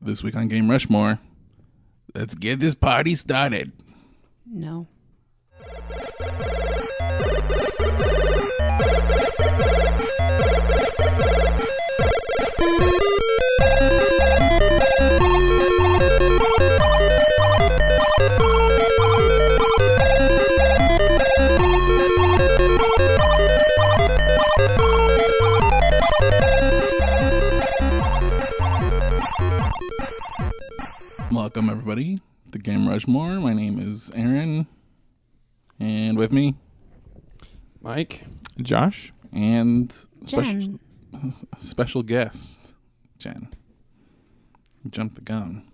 This week on Game Rushmore, let's get this party started. No. Welcome, everybody, to Game Rushmore. My name is Aaron, and with me, Mike, Josh, and Jen. special guest, Jen. Jumped the gun.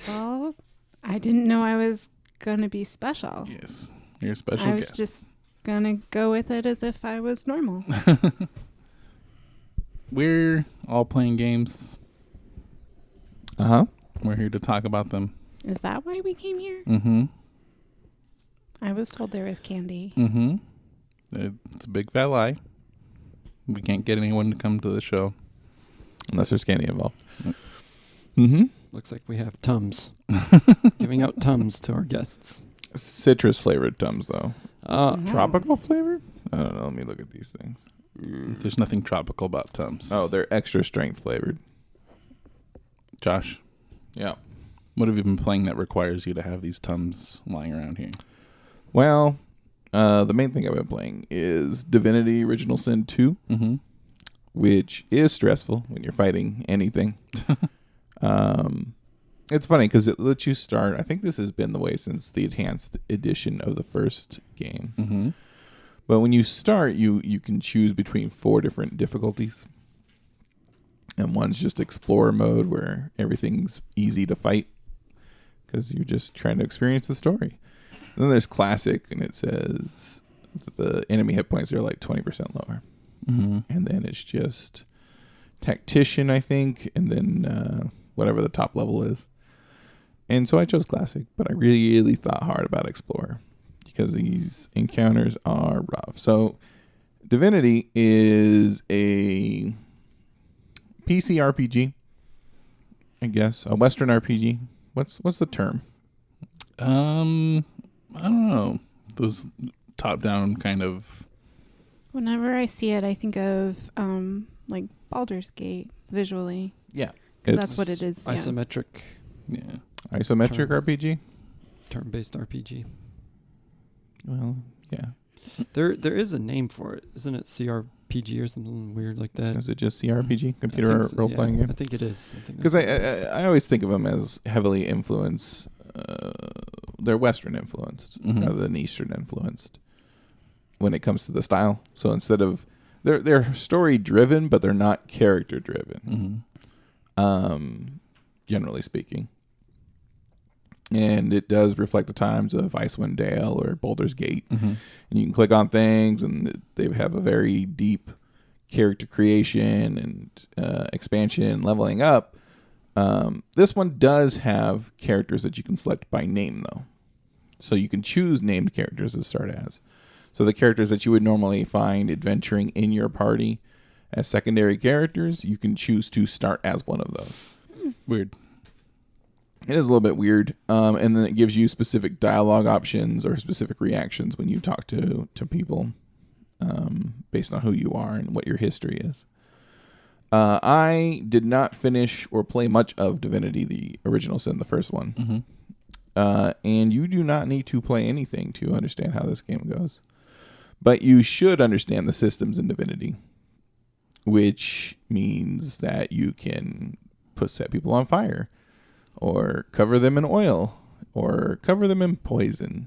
Well, I didn't know I was going to be special. Yes, you're a special I was guest. just going to go with it as if I was normal. We're all playing games. Uh-huh. We're here to talk about them. Is that why we came here? Mm-hmm. I was told there was candy. Mm-hmm. It's a big fat lie. We can't get anyone to come to the show. Unless there's candy involved. Mm-hmm. Looks like we have Tums. Giving out Tums to our guests. Citrus flavored Tums, though. Mhm. Tropical flavored? I don't know. Let me look at these things. There's nothing tropical about Tums. Oh, they're extra strength flavored. Josh, Yeah. what have you been playing that requires you to have these Tums lying around here? Well, the main thing I've been playing is Divinity Original Sin 2, Mm-hmm. which is stressful when you're fighting anything. It's funny because it lets you start. I think this has been the way since the enhanced edition of the first game. Mm-hmm. But when you start, you can choose between 4 different difficulties. And one's just explorer mode where everything's easy to fight because you're just trying to experience the story. And then there's classic, and it says the enemy hit points are like 20% lower. Mm-hmm. And then it's just tactician, I think, and then whatever the top level is. And so I chose classic, but I really thought hard about explorer because these encounters are rough. So Divinity is a PC RPG, I guess, a Western RPG. What's the term? I don't know. Those top-down kind of... Whenever I see it, I think of like Baldur's Gate visually. Yeah, Because that's what it is. Yeah. Isometric, Yeah. isometric Term. RPG. turn-based RPG. Well, yeah. There is a name for it, isn't it? CRPG or something weird like that. Is it just CRPG, I computer think so, role playing yeah, I game? think it is. Because I always think of them as heavily influenced. They're Western influenced Mhm. rather than Eastern influenced when it comes to the style. So instead of they're story driven, but they're not character driven. Mm-hmm. Generally speaking. And it does reflect the times of Icewind Dale or Baldur's Gate. Mm-hmm. And you can click on things, and they have a very deep character creation and expansion, leveling up. This one does have characters that you can select by name, though. So you can choose named characters to start as. So the characters that you would normally find adventuring in your party as secondary characters, you can choose to start as one of those. Weird. It is a little bit weird, and then it gives you specific dialogue options or specific reactions when you talk to people based on who you are and what your history is. I did not finish or play much of Divinity, the Original Sin, the first one. Mm-hmm. And you do not need to play anything to understand how this game goes. But you should understand the systems in Divinity, which means that you can set people on fire, or cover them in oil, or cover them in poison.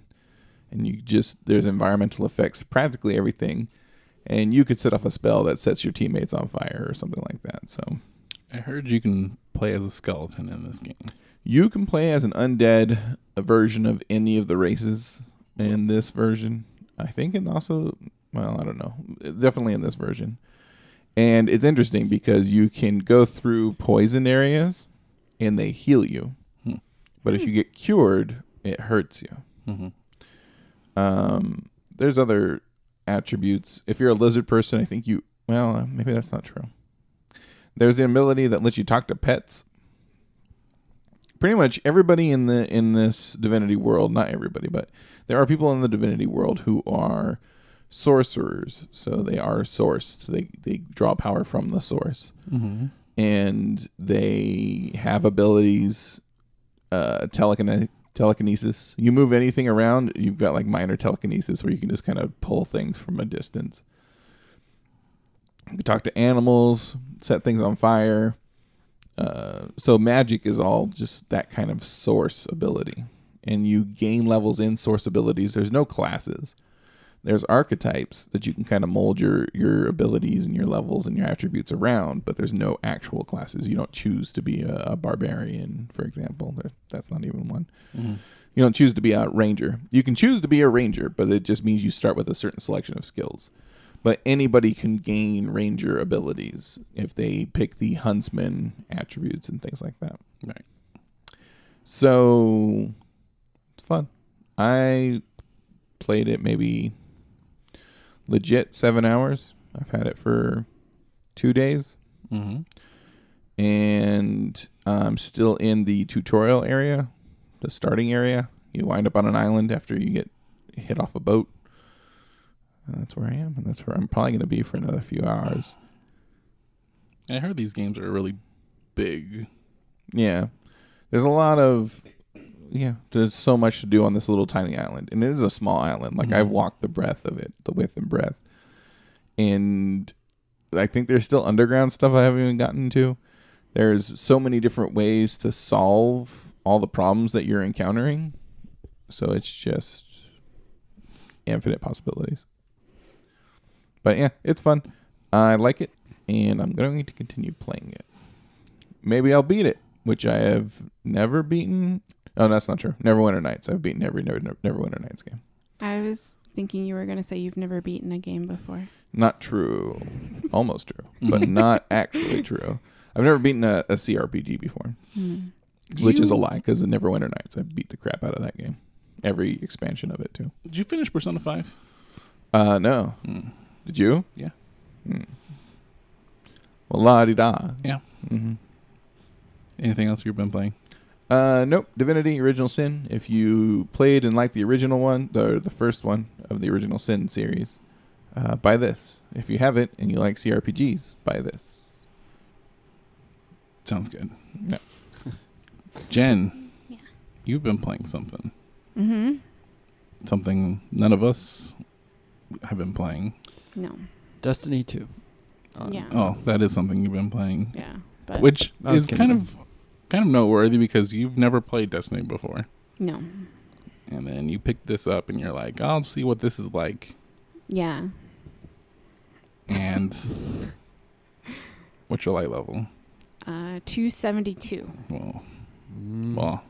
And there's environmental effects, practically everything. And you could set off a spell that sets your teammates on fire or something like that. So I heard you can play as a skeleton in this game. you can play as an undead version of any of the races in this version. I think, and also, well, I don't know. Definitely in this version. And it's interesting because you can go through poison areas and they heal you. But if you get cured, it hurts you. Mm-hmm. There's other attributes. If you're a lizard person, I think maybe that's not true. There's the ability that lets you talk to pets. Pretty much everybody in this Divinity world, not everybody, but there are people in the Divinity world who are sorcerers. So they are sourced. They draw power from the source. Mm-hmm. And they have abilities, telekinesis. You move anything around, you've got like minor telekinesis where you can just kind of pull things from a distance. You can talk to animals, set things on fire. So magic is all just that kind of source ability. And you gain levels in source abilities. There's no classes. There's archetypes that you can kind of mold your abilities and your levels and your attributes around, but there's no actual classes. You don't choose to be a barbarian, for example. That's not even one. Mm-hmm. You don't choose to be a ranger. You can choose to be a ranger, but it just means you start with a certain selection of skills. But anybody can gain ranger abilities if they pick the huntsman attributes and things like that. Right. So it's fun. I played it maybe legit 7 hours. I've had it for 2 days. Mm-hmm. And I'm still in the tutorial area, the starting area. You wind up on an island after you get hit off a boat. And that's where I am, and that's where I'm probably going to be for another few hours. I heard these games are really big. Yeah. There's a lot of... Yeah, there's so much to do on this little tiny island. And it is a small island. Like, I've walked the breadth of it, the width and breadth. And I think there's still underground stuff I haven't even gotten to. There's so many different ways to solve all the problems that you're encountering. So it's just infinite possibilities. But yeah, it's fun. I like it, and I'm going to continue playing it. Maybe I'll beat it, which I have never beaten. Oh, that's not true. Neverwinter Nights. I've beaten every Neverwinter Nights game. I was thinking you were going to say you've never beaten a game before. Not true. Almost true, but not actually true. I've never beaten a CRPG before, which is a lie, because in Neverwinter Nights, I beat the crap out of that game. Every expansion of it, too. Did you finish Persona 5? No. Did you? Yeah. Well, la-di-da. Yeah. Mm-hmm. Anything else you've been playing? Nope. Divinity Original Sin. If you played and liked the original one, the first one of the Original Sin series, buy this. If you haven't and you like CRPGs, buy this. Sounds good. Yeah. Jen, Yeah. You've been playing something. Mm-hmm. Something none of us have been playing. No. Destiny 2. Yeah. Oh, that is something you've been playing. Yeah. But Which I was is kidding. kind of noteworthy because you've never played Destiny before. no. And then you pick this up and you're like, I'll see what this is like. Yeah. And what's your light level? 272. Well,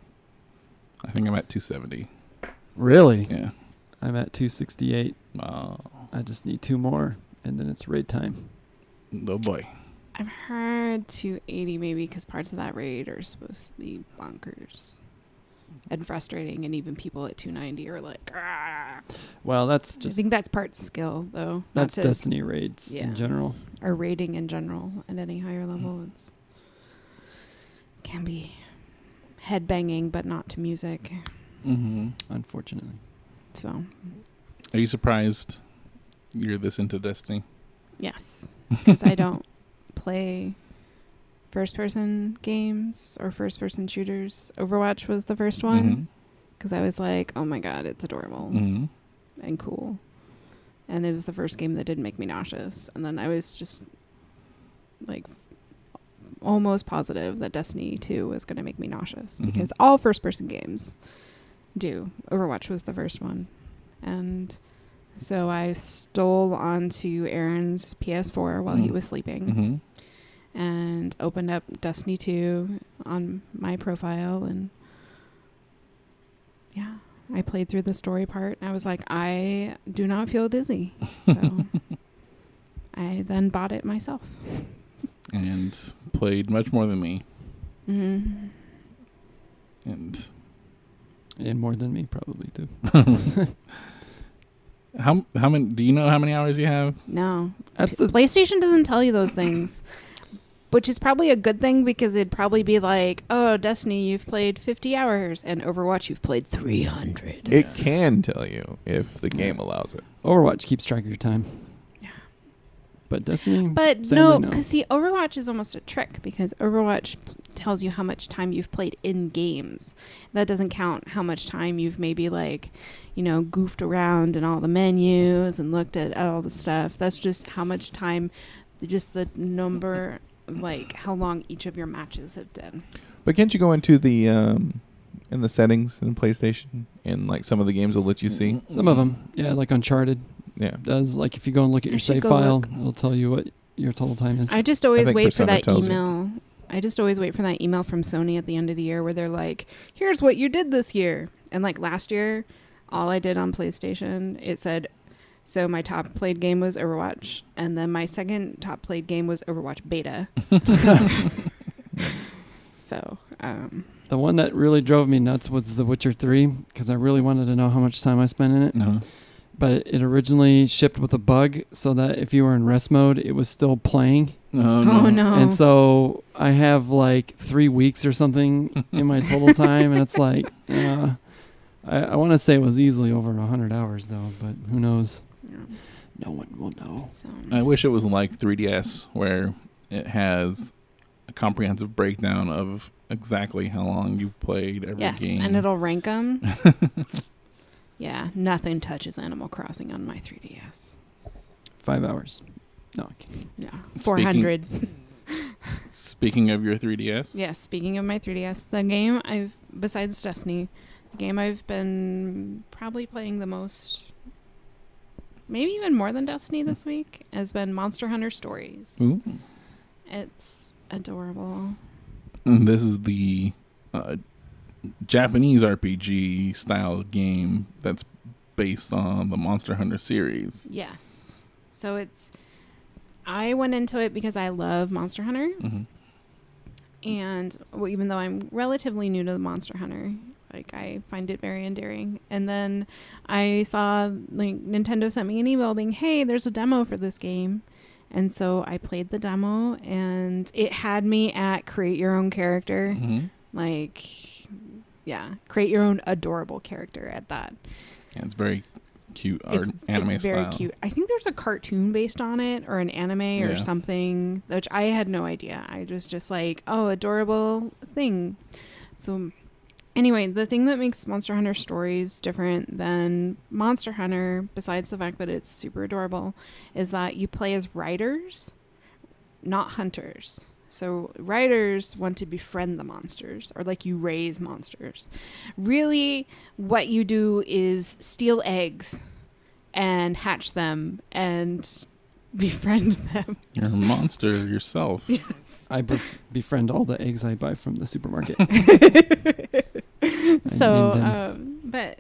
I think I'm at 270. Really? Yeah. I'm at 268. Oh, I just need 2 more, and then it's raid time. oh boy. I've heard 280 maybe because parts of that raid are supposed to be bonkers and frustrating, and even people at 290 are like, ah. Well, that's I just think that's part skill though. that's not to, Destiny raids Yeah. in general. or raiding in general at any higher level. It's can be head banging, but not to music. Mm-hmm. Unfortunately, So Are you surprised you're this into Destiny? yes, because I don't play first-person games or first-person shooters. Overwatch was the first one because I was like, oh my god, it's adorable Mm-hmm. and cool. And it was the first game that didn't make me nauseous. And then I was just like almost positive that Destiny 2 was going to make me nauseous because all first-person games do. Overwatch was the first one. And so I stole onto Aaron's PS4 while he was sleeping and opened up Destiny 2 on my profile. And yeah, I played through the story part. And I was like, I do not feel dizzy. So I then bought it myself. And played much more than me. Mm-hmm. And more than me probably too. how many? Do you know how many hours you have? No, That's the PlayStation doesn't tell you those things. which is probably a good thing because it'd probably be like, oh, Destiny, you've played 50 hours, and Overwatch, you've played 300. It can tell you if the game allows it. Overwatch keeps track of your time. But Destiny, But sadly, no, because see, Overwatch is almost a trick because Overwatch tells you how much time you've played in games. That doesn't count how much time you've maybe goofed around in all the menus and looked at all the stuff. That's just how much time, just the number of how long each of your matches have been. But can't you go into the in the settings in PlayStation and some of the games will let you see? Some of them, yeah, like Uncharted. Yeah. Does if you go and look at your save file, it'll tell you what your total time is. I just always wait for Persona that email. I just always wait for that email from Sony at the end of the year where they're like, "Here's what you did this year." And last year, all I did on PlayStation, it said, so my top played game was Overwatch, and then my second top played game was Overwatch Beta. So, the one that really drove me nuts was The Witcher 3 because I really wanted to know how much time I spent in it. No. But it originally shipped with a bug so that if you were in rest mode, it was still playing. Oh, no. Oh, no. And so I have 3 weeks or something in my total time. And it's I want to say it was easily over 100 hours, though. But who knows? Yeah. No one will know. So, I wish it was like 3DS where it has a comprehensive breakdown of exactly how long you've played every game. yes, and it'll rank them. Yeah, nothing touches Animal Crossing on my 3DS. 5 hours. No, I can't. Yeah, 400. Speaking of your 3DS. Yes, speaking of my 3DS, the game besides Destiny, the game I've been probably playing the most, maybe even more than Destiny this week, has been Monster Hunter Stories. Ooh. It's adorable. And this is the Japanese RPG style game that's based on the Monster Hunter series. Yes. So I went into it because I love Monster Hunter. Mm-hmm. And even though I'm relatively new to the Monster Hunter, I find it very endearing. And then I saw Nintendo sent me an email being, hey, there's a demo for this game. And so I played the demo and it had me at create your own character. Mm-hmm. Create your own adorable character at that. Yeah, it's very cute art, anime it's very style. cute. I think there's a cartoon based on it or an anime or something, which I had no idea. I was just adorable thing. So anyway, the thing that makes Monster Hunter Stories different than Monster Hunter, besides the fact that it's super adorable, is that you play as riders, not hunters. So riders want to befriend the monsters, or you raise monsters. Really, what you do is steal eggs and hatch them and befriend them. You're a monster yourself. Yes. I befriend all the eggs I buy from the supermarket. So, but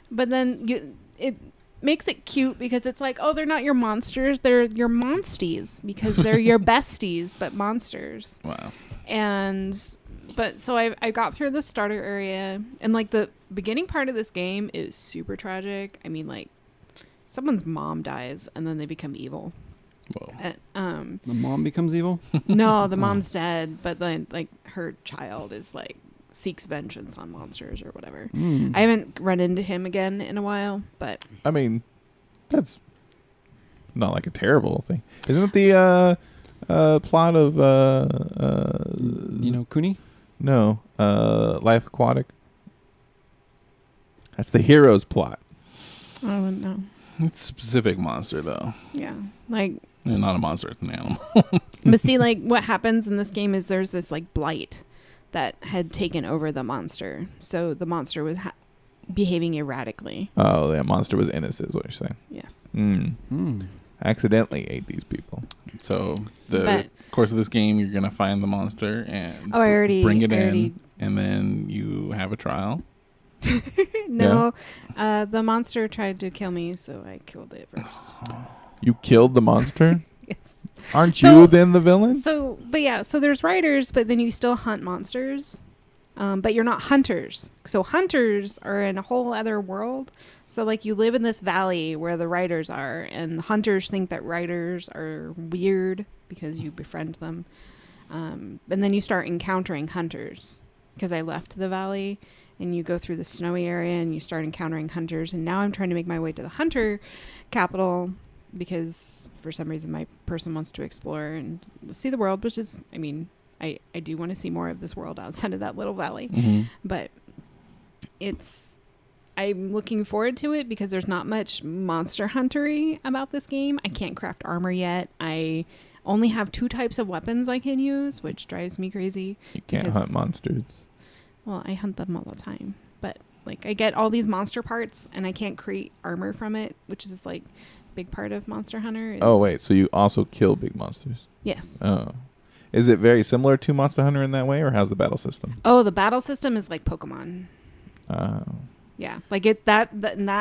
then it makes it cute because it's they're not your monsters, they're your monsties because they're your besties, but monsters. Wow. But so I got through the starter area, and the beginning part of this game is super tragic. I mean, someone's mom dies and then they become evil. Whoa. The mom becomes evil? No, the mom's dead, but then her child is seeks vengeance on monsters or whatever. I haven't run into him again in a while, but I mean, that's not a terrible thing. Isn't it the plot of Kuni? No, Life Aquatic? That's the hero's plot. I wouldn't know. It's a specific monster, though. Yeah. And not a monster, it's an animal. But see, what happens in this game is there's this blight that had taken over the monster. So the monster was behaving erratically. Oh, that monster was innocent, is what you're saying. Yes. Accidentally ate these people. So the course of this game, you're going to find the monster and bring it in, and then you have a trial. No, the monster tried to kill me, so I killed it first. You killed the monster? Yes. Aren't you then the villain? So there's riders, but then you still hunt monsters. But you're not hunters. So hunters are in a whole other world. So you live in this valley where the riders are, and the hunters think that riders are weird because you befriend them. And then you start encountering hunters, because I left the valley, and you go through the snowy area and you start encountering hunters. And now I'm trying to make my way to the hunter capital, because for some reason my person wants to explore and see the world, which is, I mean, I do want to see more of this world outside of that little valley. Mm-hmm. But I'm looking forward to it because there's not much Monster Hunter-y about this game. I can't craft armor yet. I only have 2 types of weapons I can use, which drives me crazy. You can't hunt monsters. Well, I hunt them all the time. But, like, I get all these monster parts, and I can't create armor from it, which is, like, a big part of Monster Hunter. Oh, wait. So you also kill big monsters? Yes. Oh. Is it very similar to Monster Hunter in that way, or how's the battle system? Oh, the battle system is like Pokemon. Oh. Yeah, like in that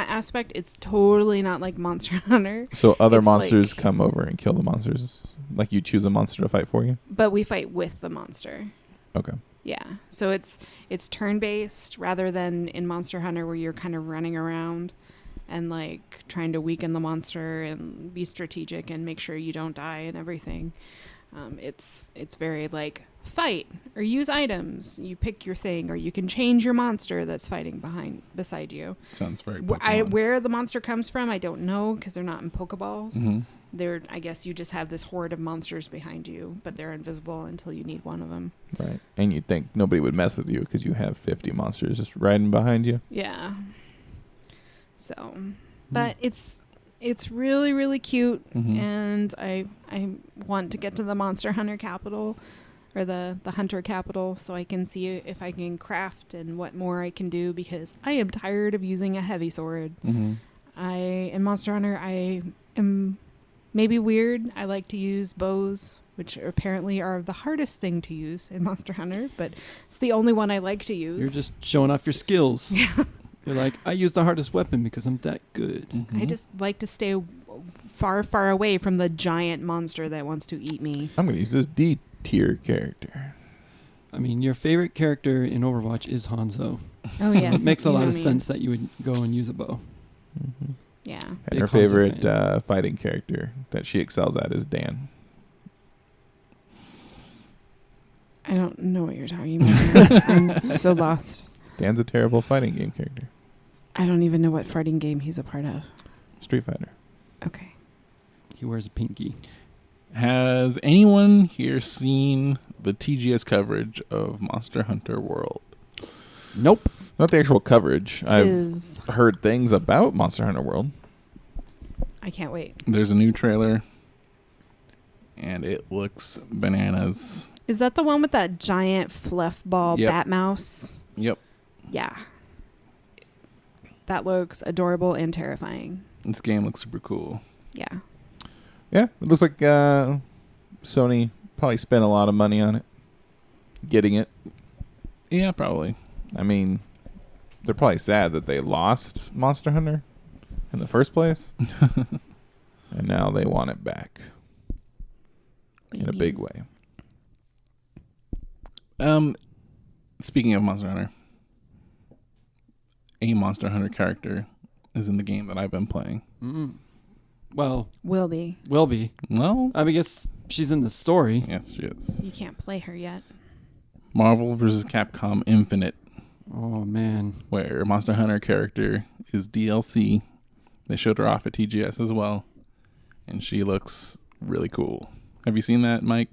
aspect, it's totally not like Monster Hunter. So other It's monsters like- come over and kill the monsters? Like you choose a monster to fight for you? But we fight with the monster. Okay. Yeah, so it's turn-based rather than in Monster Hunter where you're kind of running around and like trying to weaken the monster and be strategic and make sure you don't die and everything. It's very like fight or use items. You pick your thing, or you can change your monster that's fighting beside you. Sounds very Pokemon. Where the monster comes from, I don't know, because they're not in Pokeballs. Mm-hmm. I guess you just have this horde of monsters behind you, but they're invisible until you need one of them. Right. And you'd think nobody would mess with you because you have 50 monsters just riding behind you. Yeah. So, but it's really, really cute, Mm-hmm. and I want to get to the Monster Hunter capital, or the hunter capital, so I can see if I can craft and what more I can do, because I am tired of using a heavy sword. Mm-hmm. In Monster Hunter, I am maybe weird. I like to use bows, which apparently are the hardest thing to use in Monster Hunter, but it's the only one I like to use. You're just showing off your skills. You're like, I use the hardest weapon because I'm that good. Mm-hmm. I just like to stay far, far away from the giant monster that wants to eat me. I'm going to use this D tier character. I mean, your favorite character in Overwatch is Hanzo. Oh, So yes. it makes a you lot know of me. sense that you would go and use a bow. Mm-hmm. Yeah. And Big her Hanzo favorite fan. fighting character that she excels at is Dan. I don't know what you're talking about. I'm so lost. Dan's a terrible fighting game character. I don't even know what fighting game he's a part of. Street Fighter. Okay. He wears a pinky. Has anyone here seen the TGS coverage of Monster Hunter World? Nope. Not the actual coverage. I've Is heard things about Monster Hunter World. I can't wait. There's a new trailer, and it looks bananas. Is that the one with that giant fluff ball Yep. bat mouse? Yep. Yeah. That looks adorable and terrifying. This game looks super cool. Yeah. Yeah, it looks like Sony probably spent a lot of money on it. Getting it. Yeah, probably. I mean, they're probably sad that they lost Monster Hunter in the first place. And now they want it back in a big way. Speaking of Monster Hunter, a Monster Hunter character is in the game that I've been playing. Mm. Well, Will be. will be. Well, I guess she's in the story. yes, she is. You can't play her yet. Marvel vs. Capcom Infinite, Oh, man. where a Monster Hunter character is DLC. They showed her off at TGS as well, and she looks really cool. Have you seen that, Mike?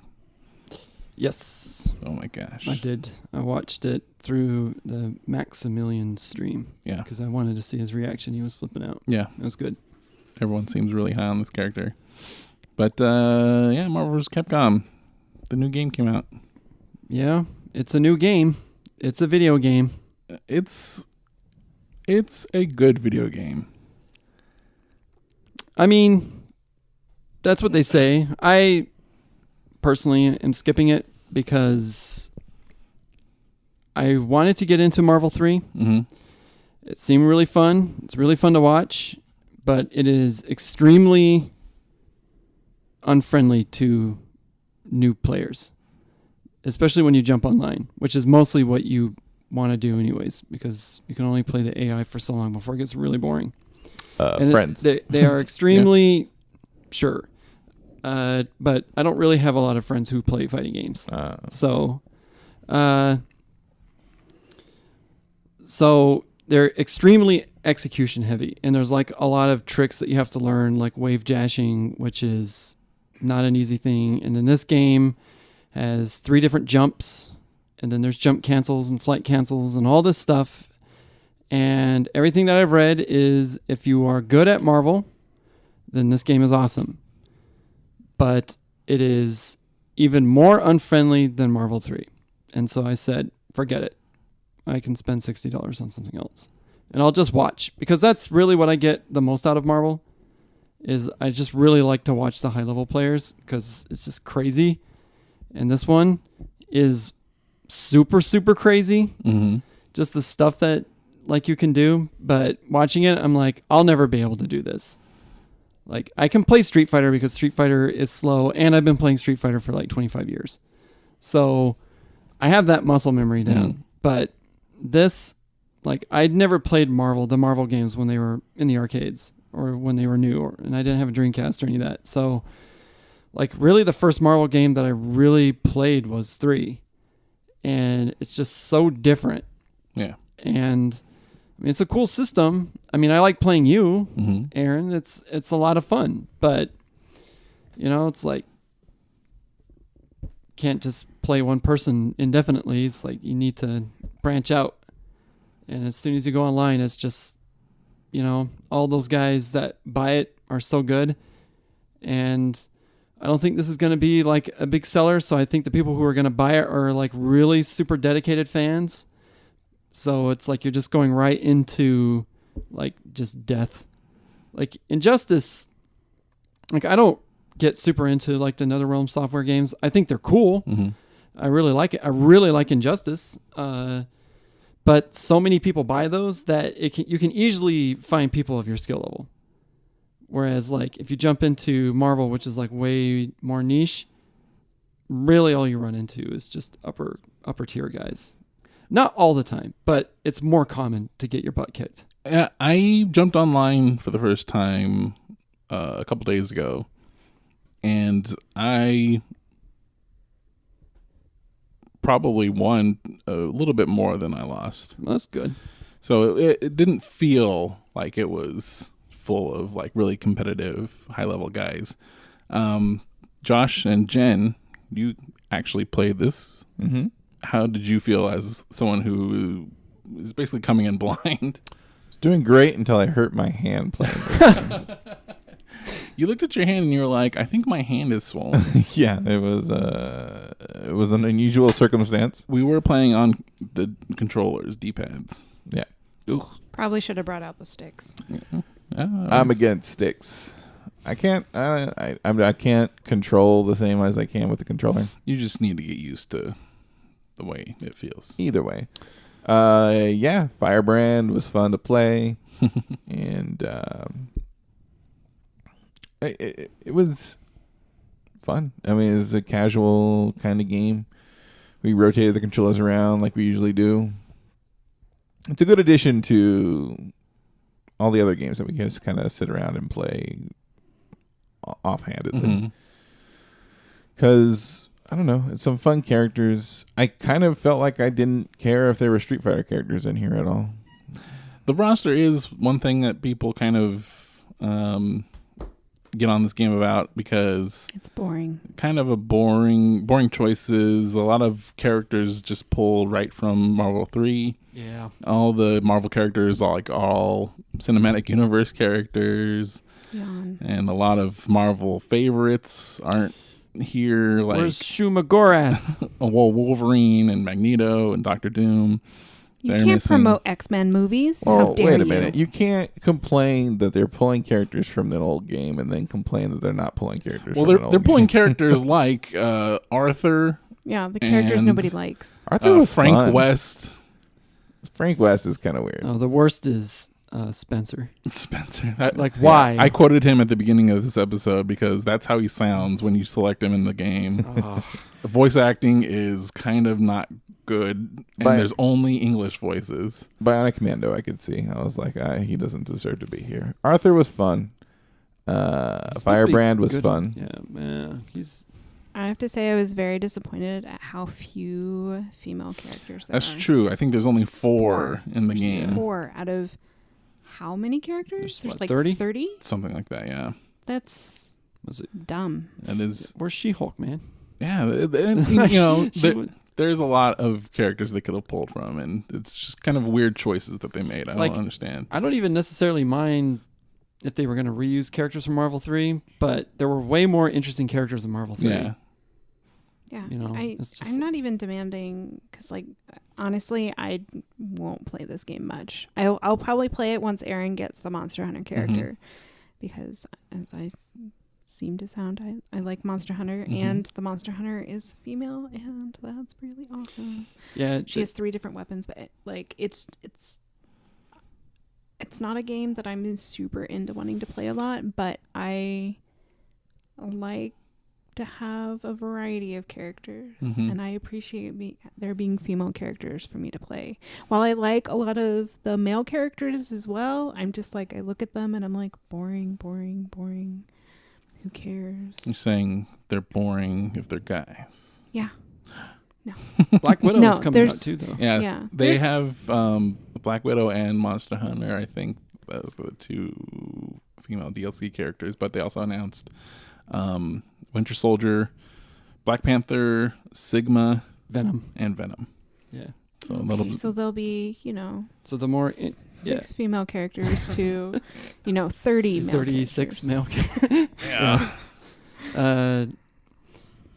Yes, Oh my gosh. I did. I watched it through the Maximilian stream Yeah. because I wanted to see his reaction. He was flipping out. Yeah. It was good. Everyone seems really high on this character. But, yeah, Marvel vs. Capcom. The new game came out. Yeah, it's a new game. It's a video game. It's a good video game. I mean, that's what they say. I personally am skipping it because I wanted to get into Marvel 3. Mm-hmm. It seemed really fun. It's really fun to watch, but it is extremely unfriendly to new players, especially when you jump online, which is mostly what you want to do anyways, because you can only play the AI for so long before it gets really boring. And Friends. they are extremely sure. but I don't really have a lot of friends who play fighting games. So they're extremely execution heavy, and there's like a lot of tricks that you have to learn, like wave dashing, which is not an easy thing. And then this game has 3 different jumps, and then there's jump cancels and flight cancels and all this stuff. And everything that I've read is if you are good at Marvel, then this game is awesome. But it is even more unfriendly than Marvel 3. And so I said, forget it. I can spend $60 on something else. And I'll just watch, because that's really what I get the most out of Marvel. Is I just really like to watch the high level players, because it's just crazy. And this one is super, super crazy. Mm-hmm. Just the stuff that like you can do. But watching it, I'm like, I'll never be able to do this. Like, I can play Street Fighter because Street Fighter is slow, and I've been playing Street Fighter for like 25 years. So I have that muscle memory down. But this, like, I'd never played the Marvel games when they were in the arcades or when they were new, and I didn't have a Dreamcast or any of that. So, like, really the first Marvel game that I really played was 3. And it's just so different. Yeah. And I mean, it's a cool system. I mean, I like playing you, Aaron. It's a lot of fun. But, you know, it's like, can't just play one person indefinitely. It's like you need to branch out. And as soon as you go online, it's just, you know, all those guys that buy it are so good. And I don't think this is going to be like a big seller. So I think the people who are going to buy it are like really super dedicated fans. So it's like you're just going right into like just death. Like Injustice, like I don't get super into like the NetherRealm software games. I think they're cool. I really like it. I really like Injustice. But so many people buy those that you can easily find people of your skill level. Whereas like if you jump into Marvel, which is like way more niche, really all you run into is just upper tier guys. Not all the time, but it's more common to get your butt kicked. I jumped online for the first time a couple days ago, and I probably won a little bit more than I lost. Well, that's good. So it didn't feel like it was full of like really competitive high-level guys. Josh and Jen, you actually played this. Mm-hmm. How did you feel as someone who is basically coming in blind? It's doing great until I hurt my hand playing this. You looked at your hand and you were like, I think my hand is swollen. Yeah, it was an unusual circumstance. We were playing on the controllers, D-pads. Yeah. Ooh. Probably should have brought out the sticks. I'm against sticks. I can't control the same as I can with the controller. You just need to get used to the way it feels. Either way. Yeah, Firebrand was fun to play. And it was fun. I mean, it's a casual kind of game. We rotated the controllers around like we usually do. It's a good addition to all the other games that we can just kind of sit around and play offhandedly. Because, I don't know, it's some fun characters. I kind of felt like I didn't care if there were Street Fighter characters in here at all. The roster is one thing that people kind of get on this game about, because it's boring. Kind of a boring choices. A lot of characters just pulled right from Marvel 3. Yeah. All the Marvel characters are like all cinematic universe characters. Yawn. And a lot of Marvel favorites aren't here. Like, where's Shumagorath? Well, Wolverine and Magneto and Doctor Doom. You can't promote X-Men movies. Well, how dare wait a minute. You can't complain that they're pulling characters from the old game and then complain that they're not pulling characters from an old game. They're pulling characters like Arthur. Yeah, the characters nobody likes. Arthur was Frank fun. West. Frank West is kind of weird. Oh, the worst is Spencer. Spencer. Why? I quoted him at the beginning of this episode because that's how he sounds when you select him in the game. The voice acting is kind of not good, and there's only English voices. Bionic Commando, I could see. I was like, he doesn't deserve to be here. Arthur was fun. He's supposed to be Firebrand was good. fun. Yeah, man. He's I have to say I was very disappointed at how few female characters there That's are. true. I think there's only four in the There's game. 4 out of how many characters? There's what, like 30? 30? Something like that, yeah. That's was it? dumb. It is, Where's She-Hulk, man? yeah. You know, She would- there's a lot of characters they could have pulled from, and it's just kind of weird choices that they made. I Like, don't understand. I don't even necessarily mind if they were going to reuse characters from Marvel 3, but there were way more interesting characters in Marvel 3. Yeah. Yeah. You know, it's just- I'm not even demanding because, like, honestly, I won't play this game much. I'll probably play it once Aaron gets the Monster Hunter character because, as I seem to sound, I like Monster Hunter, and the Monster Hunter is female, and that's really awesome. Yeah, She has 3 different weapons, but it's not a game that I'm super into wanting to play a lot, but I like to have a variety of characters, and I appreciate there being female characters for me to play. While I like a lot of the male characters as well, I'm just like, I look at them and I'm like, boring, boring, boring. Who cares? You're saying they're boring if they're guys. Yeah. No. Black Widow No, is coming out there's- too, though. Yeah. Yeah, They there's- have Black Widow and Monster Hunter. I think those are the 2 female DLC characters, but they also announced Winter Soldier, Black Panther, Sigma, Venom. and Venom. Yeah. So that'll Okay, so there'll be, So the more... 6 female characters to, 30 male 36 characters. male yeah.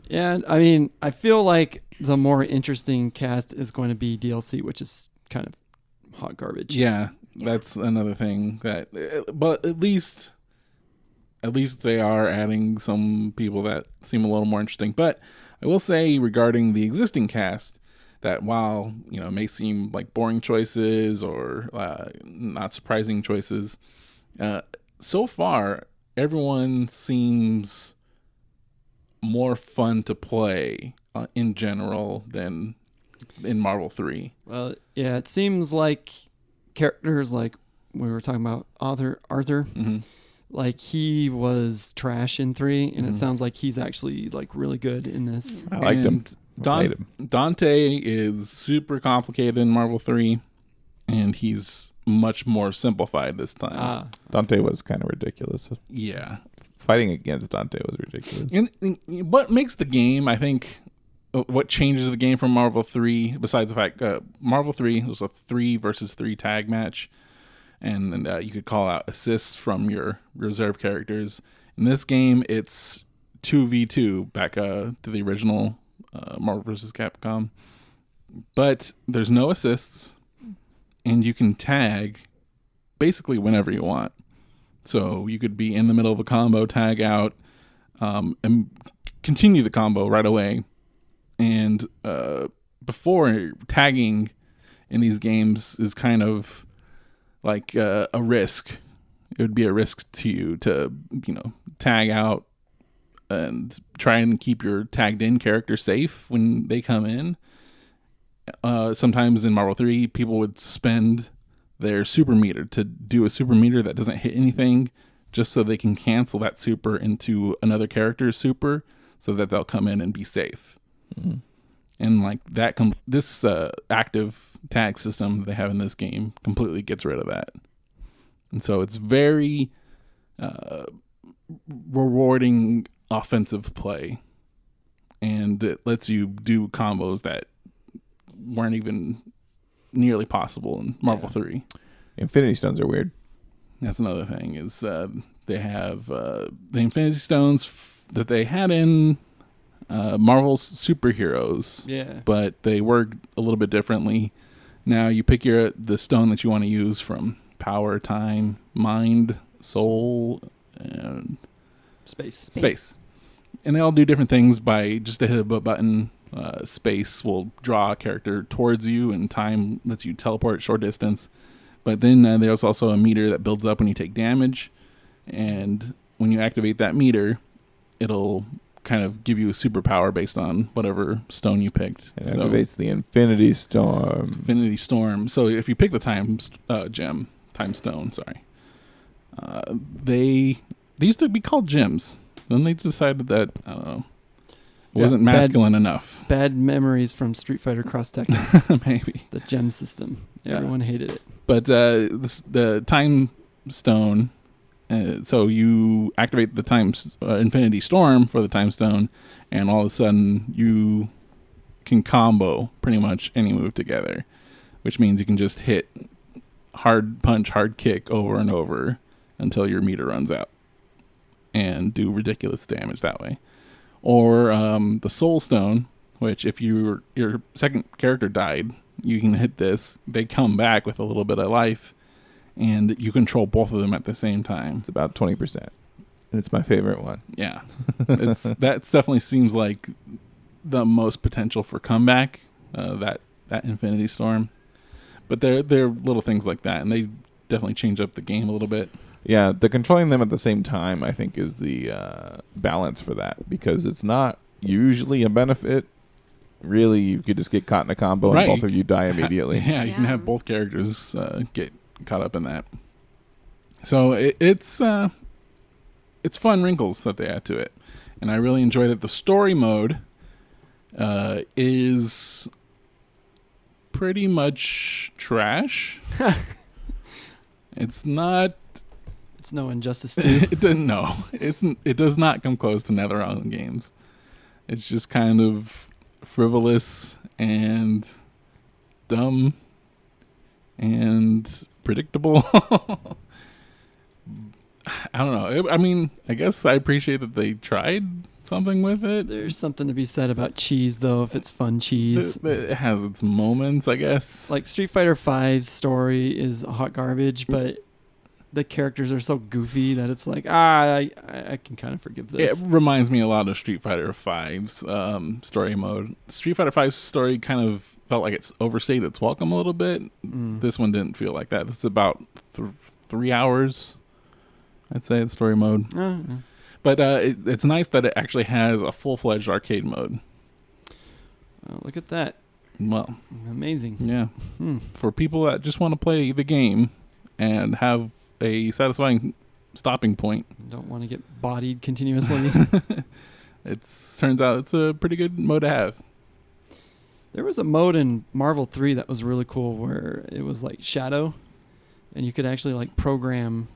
Yeah, I mean, I feel like the more interesting cast is going to be DLC, which is kind of hot garbage. Yeah, Yeah. that's another thing that, but at least they are adding some people that seem a little more interesting. But I will say regarding the existing cast that while, it may seem like boring choices or not surprising choices, so far everyone seems more fun to play in general than in Marvel 3. Well, yeah, it seems like characters like we were talking about Arthur, like he was trash in 3, and it sounds like he's actually like really good in this. I liked him. Played him. Dante is super complicated in Marvel 3, and he's much more simplified this time. Dante was kind of ridiculous. Yeah. Fighting against Dante was ridiculous. And what makes the game, I think, what changes the game from Marvel 3, besides the fact Marvel 3 was a 3 versus 3 tag match, and you could call out assists from your reserve characters. In this game, it's 2v2 back to the original Marvel vs. Capcom. But there's no assists, and you can tag basically whenever you want. So you could be in the middle of a combo, tag out, and continue the combo right away. And before, tagging in these games is kind of like a risk. It would be a risk to you to, tag out and try and keep your tagged in character safe when they come in. Sometimes in Marvel 3, people would spend their super meter to do a super meter that doesn't hit anything, just so they can cancel that super into another character's super, so that they'll come in and be safe. And like that, this active tag system they have in this game completely gets rid of that. And so it's very rewarding offensive play, and it lets you do combos that weren't even nearly possible in Marvel 3. Infinity Stones are weird. That's another thing, is they have the Infinity Stones that they had in Marvel's superheroes, but they work a little bit differently. Now you pick the stone that you want to use from power, time, mind, soul, and space. And they all do different things. By just a hit of a button, space will draw a character towards you, and time lets you teleport short distance. But then there's also a meter that builds up when you take damage, and when you activate that meter, it'll kind of give you a superpower based on whatever stone you picked. It activates the Infinity Storm. Infinity Storm. So if you pick the time stone, they They used to be called gyms. Then they decided that, I don't know, it wasn't bad- masculine enough. Bad memories from Street Fighter Cross Tekken. Maybe. The gem system. Yeah. Everyone hated it. But the time stone, so you activate the Infinity Storm for the time stone, and all of a sudden you can combo pretty much any move together, which means you can just hit hard punch, hard kick over and over until your meter runs out and do ridiculous damage that way. Or the Soul Stone, which if your second character died, you can hit this. They come back with a little bit of life, and you control both of them at the same time. It's about 20%. And it's my favorite one. Yeah. That definitely seems like the most potential for comeback, that Infinity Storm. But they're little things like that, and they definitely change up the game a little bit. Yeah, the controlling them at the same time, I think, is the balance for that, because it's not usually a benefit. Really, you could just get caught in a combo Right. and both of you die immediately. Yeah, you can have both characters get caught up in that. So it's fun wrinkles that they add to it, and I really enjoyed it. The story mode is pretty much trash. It's not. It's no Injustice 2. It does not come close to NetherRealm games. It's just kind of frivolous and dumb and predictable. I don't know. I mean, I guess I appreciate that they tried something with it. There's something to be said about cheese, though, if it's fun cheese. It has its moments, I guess. Like Street Fighter V's story is hot garbage, but the characters are so goofy that it's like, I can kind of forgive this. It reminds me a lot of Street Fighter V's story mode. Street Fighter V's story kind of felt like it's overstayed its welcome a little bit. This one didn't feel like that. This is about 3 hours, I'd say, the story mode. Yeah. But it's nice that it actually has a full-fledged arcade mode. Oh, look at that. Well, Amazing. yeah. For people that just want to play the game and have a satisfying stopping point. Don't want to get bodied continuously. Turns out it's a pretty good mode to have. There was a mode in Marvel 3 that was really cool where it was like Shadow, and you could actually like program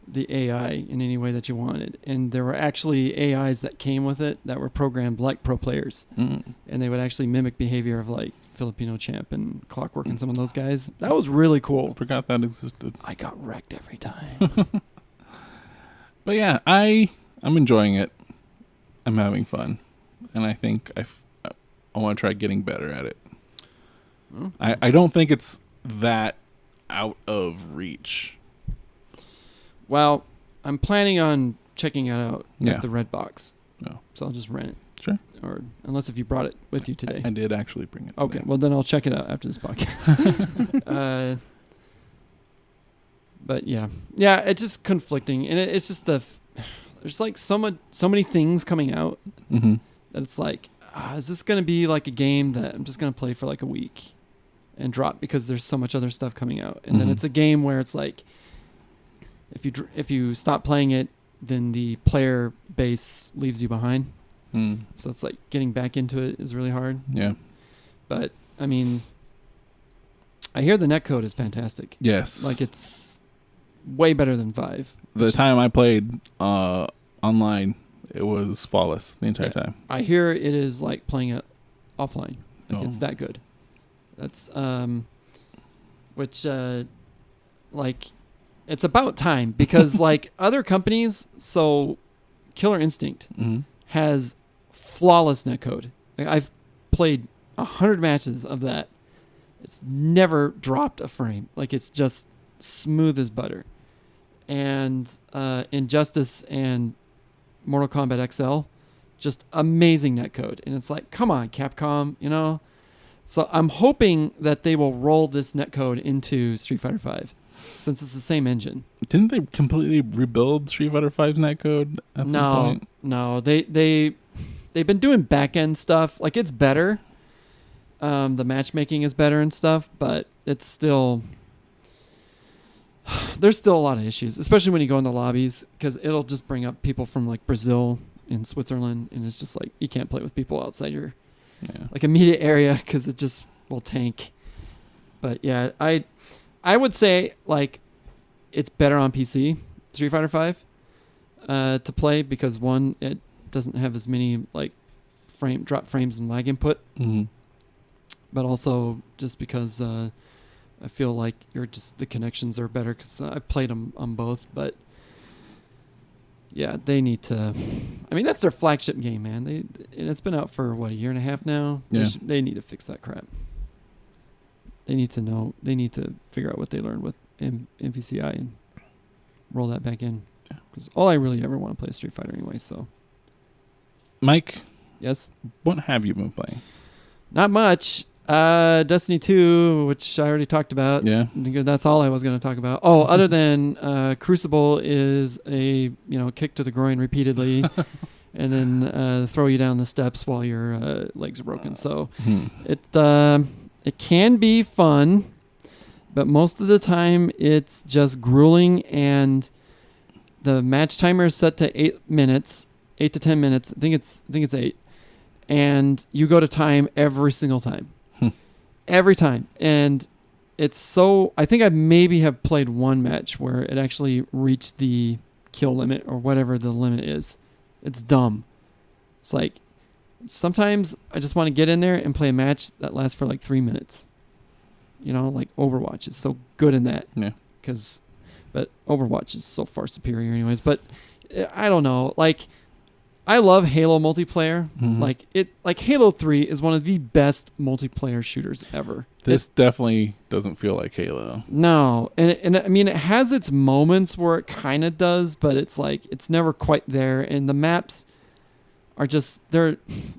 the AI in any way that you wanted. And there were actually AIs that came with it that were programmed like pro players. And they would actually mimic behavior of like Filipino Champ and Clockwork and some of those guys. That was really cool. I forgot that existed. I got wrecked every time. But yeah, I'm enjoying it. I'm having fun. And I think I want to try getting better at it. I don't think it's that out of reach. Well, I'm planning on checking it out Yeah. at the Red Box. Oh. So I'll just rent it. Sure. Or unless if you brought it with you today. I did actually bring it. Okay, today. well then I'll check it out after this podcast. But yeah, it's just conflicting, and it's just there's like so many things coming out Mm-hmm. that it's like, is this gonna be like a game that I'm just gonna play for like a week and drop because there's so much other stuff coming out, and then Mhm. it's a game where it's like, if you stop playing it, then the player base leaves you behind. So it's like getting back into it is really hard. Yeah. But I mean, I hear the netcode is fantastic. Yes. Like it's way better than 5. The time I played online, it was flawless the entire time. I hear it is like playing it offline. Like it's Oh. that good. That's which like it's about time because like other companies, so Killer Instinct has flawless netcode. Like, I've played 100 matches of that. It's never dropped a frame. Like it's just smooth as butter. And Injustice and Mortal Kombat XL, just amazing netcode. And it's like, come on, Capcom, you know? So I'm hoping that they will roll this netcode into Street Fighter V, since it's the same engine. Didn't they completely rebuild Street Fighter V's netcode at some point? No, they've been doing back end stuff. Like it's better. The matchmaking is better and stuff, but it's still there's still a lot of issues, especially when you go in the lobbies, because it'll just bring up people from like Brazil and Switzerland, and it's just like you can't play with people outside your like immediate area because it just will tank. But yeah, I would say like it's better on PC, Street Fighter 5, to play, because one, it doesn't have as many like drop frames and lag input, but also just because I feel like the connections are better, because I've played them on both. But yeah, they need to. I mean, that's their flagship game, man. And it's been out for what, a year and a half now. Yeah. They need to fix that crap. They need to know. They need to figure out what they learned with MVCI and roll that back in. Because all I really ever want to play is Street Fighter anyway. So, Mike, yes, what have you been playing? not much. Destiny 2, which I already talked about. Yeah. That's all I was going to talk about. Oh, other than Crucible is a kick to the groin repeatedly, and then throw you down the steps while your legs are broken. So it can be fun, but most of the time it's just grueling, and the match timer is set to 8 to 10 minutes. I think it's 8, and you go to time every single time. Every time. And it's so, I think I maybe have played one match where it actually reached the kill limit or whatever the limit is. It's dumb. It's like, sometimes I just want to get in there and play a match that lasts for like 3 minutes. Like Overwatch is so good in that. Yeah. But Overwatch is so far superior anyways. But I don't know. Like, I love Halo multiplayer. Like Halo 3 is one of the best multiplayer shooters ever. This definitely doesn't feel like Halo. No, and I mean, it has its moments where it kind of does, but it's like it's never quite there. And the maps are just there's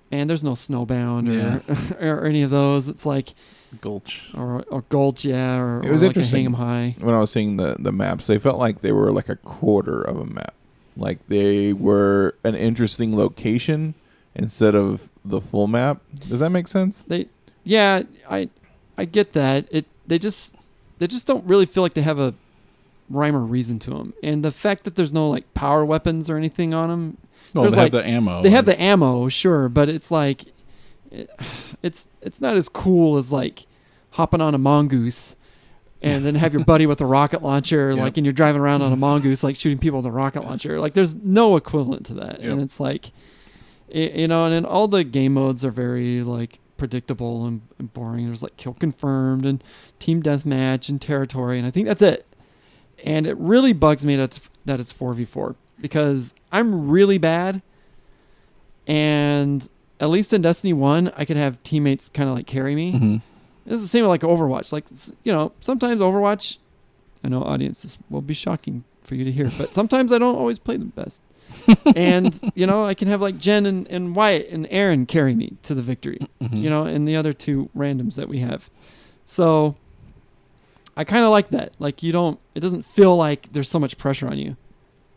no Snowbound or any of those. It's like Gulch or Gulch, yeah, or It was or like a interesting. Hang 'em High. When I was seeing the maps, they felt like they were like a quarter of a map. Like they were an interesting location instead of the full map. Does that make sense? I get that. They just don't really feel like they have a rhyme or reason to them. And the fact that there's no like power weapons or anything on them. No, they have the ammo. They have the ammo, sure, but it's like it's not as cool as like hopping on a mongoose and then have your buddy with a rocket launcher, Yep. like, and you're driving around on a mongoose, like shooting people with a rocket launcher. Like, there's no equivalent to that. Yep. And it's like, and then all the game modes are very like predictable and boring. There's like kill confirmed and team deathmatch and territory, and I think that's it. And it really bugs me that it's 4v4, because I'm really bad, and at least in Destiny 1, I could have teammates kind of like carry me. Mm-hmm. It's the same with like Overwatch. Like, sometimes Overwatch, I know audiences will be shocking for you to hear, but sometimes I don't always play the best. And, I can have like Jen and Wyatt and Aaron carry me to the victory, and the other two randoms that we have. So I kind of like that. Like, it doesn't feel like there's so much pressure on you.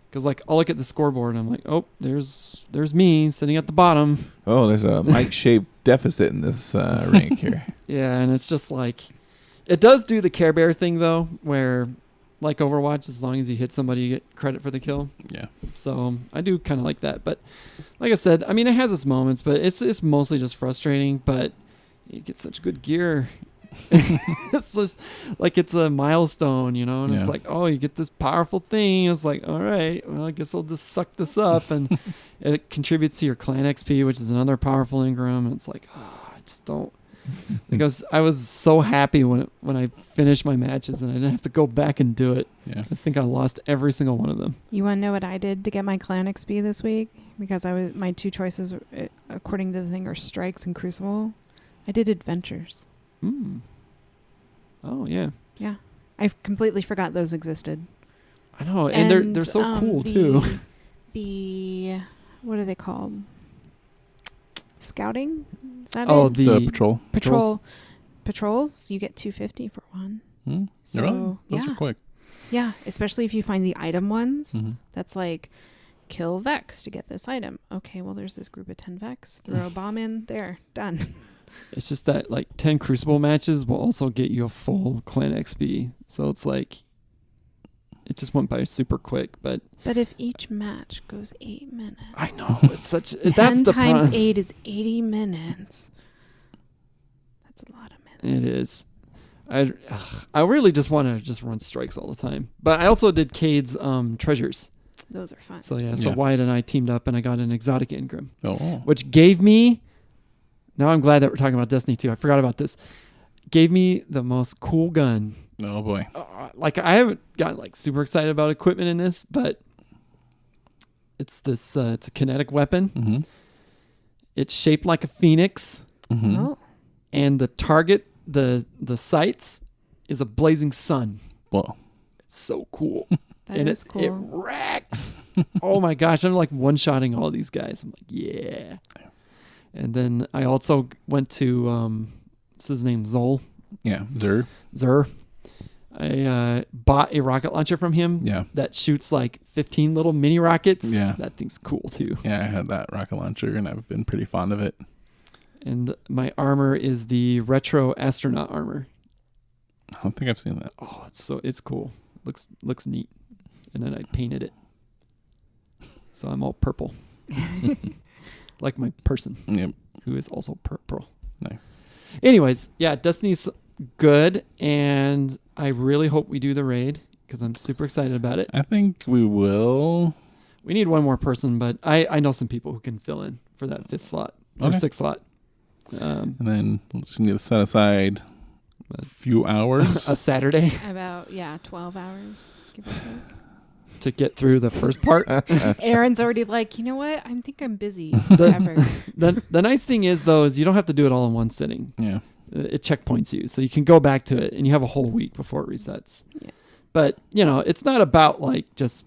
Because, like, I'll look at the scoreboard and I'm like, oh, there's me sitting at the bottom. Oh, there's a mic-shaped deficit in this rank here. Yeah, and it's just like, it does do the Care Bear thing, though, where, like Overwatch, as long as you hit somebody, you get credit for the kill. Yeah. So I do kind of like that. But like I said, I mean, it has its moments, but it's mostly just frustrating. But you get such good gear. It's just like it's a milestone, and it's like, oh, you get this powerful thing. It's like, all right, well, I guess I'll just suck this up, and it contributes to your clan XP, which is another powerful engram. And it's like, oh, I just don't, because I was so happy when I finished my matches and I didn't have to go back and do it. Yeah. I think I lost every single one of them. You want to know what I did to get my clan XP this week? Because my two choices, according to the thing, are Strikes and Crucible. I did Adventures. Oh yeah. Yeah, I completely forgot those existed. I know, and they're so cool too. The what are they called? Scouting? Is that Oh, it? The patrol. Patrols. You get 250 for one. So Really? Those are quick. Yeah, especially if you find the item ones. Mm-hmm. That's like kill Vex to get this item. Okay, well there's this group of 10 Vex. Throw a bomb in there. Done. It's just that like 10 Crucible matches will also get you a full clan XP. So it's like it just went by super quick. But But if each match goes 8 minutes, I know it's such. 10 that's the times problem. 8 is 80 minutes. That's a lot of minutes. It is. I really just want to just run strikes all the time. But I also did Cade's treasures. Those are fun. So so Yeah. Wyatt and I teamed up, and I got an exotic Ingram, Oh. which gave me. Now I'm glad that we're talking about Destiny 2. I forgot about this. Gave me the most cool gun. Oh boy. Like I haven't gotten like super excited about equipment in this, but it's this. It's a kinetic weapon. Mm-hmm. It's shaped like a phoenix, Mm-hmm. Oh, and the target, the sights, is a blazing sun. Well, It's so cool. that and is it cool. wrecks. Oh my gosh, I'm like one-shotting all these guys. I'm like, yeah. nice. And then I also went to what's his name, Yeah. Zer. Zur. I bought a rocket launcher from him Yeah. that shoots like 15 little mini rockets. Yeah. That thing's cool too. Yeah. I had that rocket launcher, and I've been pretty fond of it. And my armor is the retro astronaut armor. I don't think I've seen that. Oh, it's cool. Looks neat. And then I painted it. So I'm all purple. Like my person, Yep. who is also purple. Nice. Anyways, yeah, Destiny's good, and I really hope we do the raid because I'm super excited about it. I think we will. We need one more person, but I know some people who can fill in for that 5th slot or Okay. 6th slot. And then we'll just need to set aside a few hours. A Saturday About 12 hours, give or take. to get through the first part. Aaron's already like, you know what? I think I'm busy. The- Forever. The nice thing is though is you don't have to do it all in one sitting. Yeah. It checkpoints you, so you can go back to it, and you have a whole week before it resets. Yeah. But it's not about like just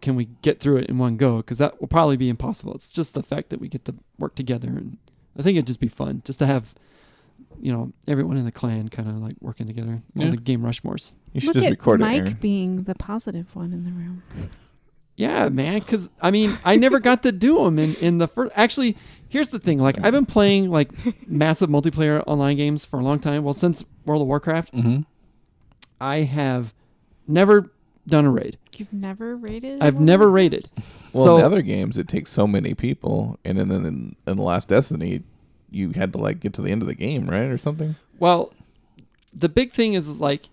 can we get through it in one go, because that will probably be impossible. It's just the fact that we get to work together, and I think it'd just be fun just to have everyone in the clan kind of like working together. All Yeah. the game Rushmores. You should Look just at record Mike it, Aaron. being the positive one in the room. Yeah, man. Because I never got to do them in the first. Actually, here's the thing. Like I've been playing like massive multiplayer online games for a long time. Well, since World of Warcraft, Mm-hmm. I have never done a raid. You've never rated? I've one? never raided. Well, So in other games, it takes so many people, and then in the last Destiny, you had to like get to the end of the game, right, or something. well, the big thing is like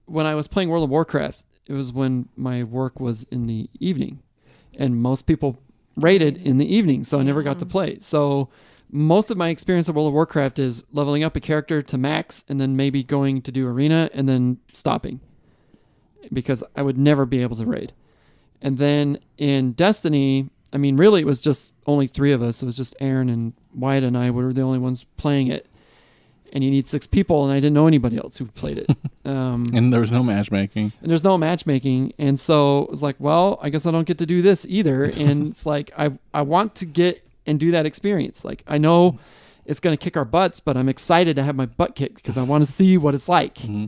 when I was playing World of Warcraft, it was when my work was in the evening, and most people raided in the evening, so I never got to Yeah. play. So most of my experience of World of Warcraft is leveling up a character to max and then maybe going to do arena and then stopping, because I would never be able to raid. And then in Destiny, really it was just only 3 of us. It was just Aaron and Wyatt and I were the only ones playing it. And you need 6 people, and I didn't know anybody else who played it. And there was no matchmaking. And there's no matchmaking. And so it was like, well, I guess I don't get to do this either. And it's like, I want to get and do that experience. Like, I know it's going to kick our butts, but I'm excited to have my butt kicked because I want to see what it's like. Mm-hmm.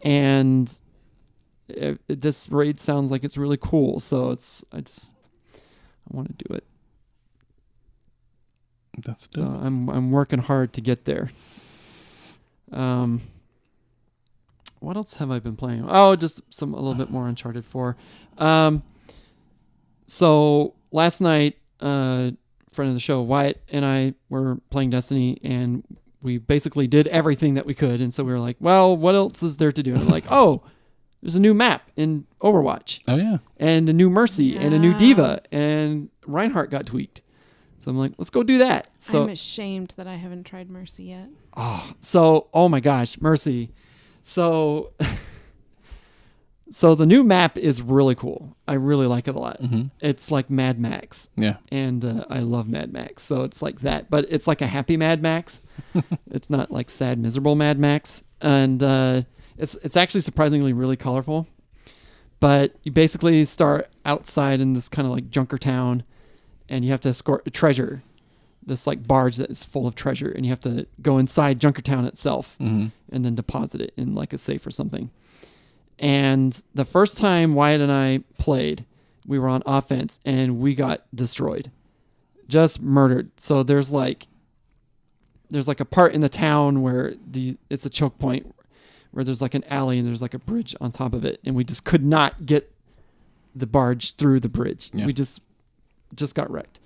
And this raid sounds like it's really cool. So I want to do it. That's So dope. I'm working hard to get there. What else have I been playing? Oh, just a little bit more Uncharted 4. So last night, friend of the show, Wyatt, and I were playing Destiny, and we basically did everything that we could. And so we were like, well, what else is there to do? And I'm like, oh, there's a new map in Overwatch, Oh yeah. and a new Mercy, and a new Yeah. Diva, and Reinhardt got tweaked. So I'm like, let's go do that. So I'm ashamed that I haven't tried Mercy yet. oh my gosh, Mercy. So the new map is really cool. I really like it a lot. Mm-hmm. It's like Mad Max, Yeah. and I love Mad Max. So it's like that, but it's like a happy Mad Max. It's not like sad, miserable Mad Max. And it's actually surprisingly really colorful. But you basically start outside in this kind of like junker town, and you have to escort a treasure, this like barge that is full of treasure, and you have to go inside Junkertown itself Mm-hmm. and then deposit it in like a safe or something. And the first time Wyatt and I played, we were on offense and we got destroyed, just murdered. So there's like a part in the town where it's a choke point where there's like an alley and there's like a bridge on top of it, and we just could not get the barge through the bridge. Yeah. We just got wrecked.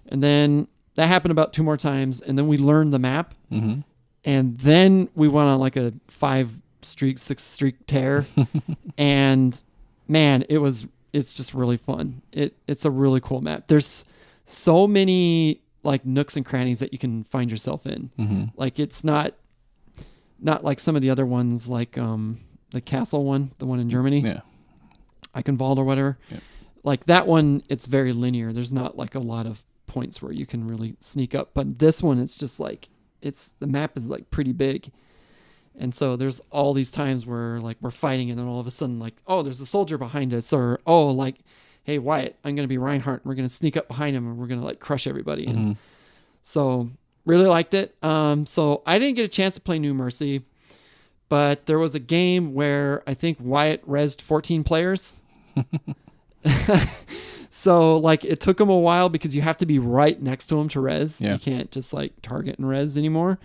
And then that happened about 2 more times, and then we learned the map, Mm-hmm. and then we went on like a 6 streak tear, and man, it's just really fun. It's a really cool map. There's so many like nooks and crannies that you can find yourself in. Mm-hmm. Like it's not like some of the other ones, like the castle one, the one in Germany, Yeah. Eichenwald or whatever. Yeah. Like that one, it's very linear. There's not like a lot of points where you can really sneak up. But this one, it's just like the map is like pretty big. And so there's all these times where like we're fighting and then all of a sudden like, oh, there's a soldier behind us, or oh, like, hey, Wyatt, I'm going to be Reinhardt. And we're going to sneak up behind him and we're going to like crush everybody. Mm-hmm. And so really liked it. So I didn't get a chance to play New Mercy, but there was a game where I think Wyatt rezzed 14 players. So like it took him a while because you have to be right next to him to res. Yeah. You can't just like target and res anymore.